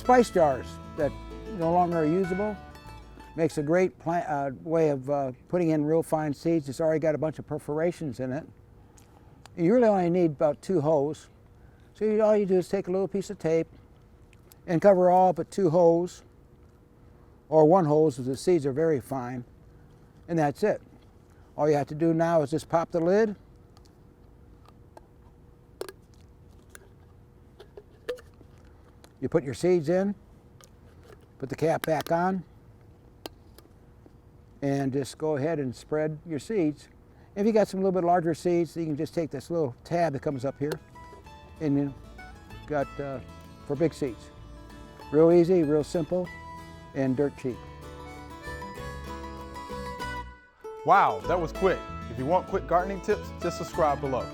spice jars that no longer are usable. Makes a great way of putting in real fine seeds. It's already got a bunch of perforations in it. You really only need about 2 holes. So all you do is take a little piece of tape and cover all but 2 holes, or 1 hole if the seeds are very fine, and that's it. All you have to do now is just pop the lid. You put your seeds in, put the cap back on, and just go ahead and spread your seeds. If you got some little bit larger seeds, you can just take this little tab that comes up here, and you got for big seeds. Real easy, real simple, and dirt cheap. Wow, that was quick. If you want quick gardening tips, just subscribe below.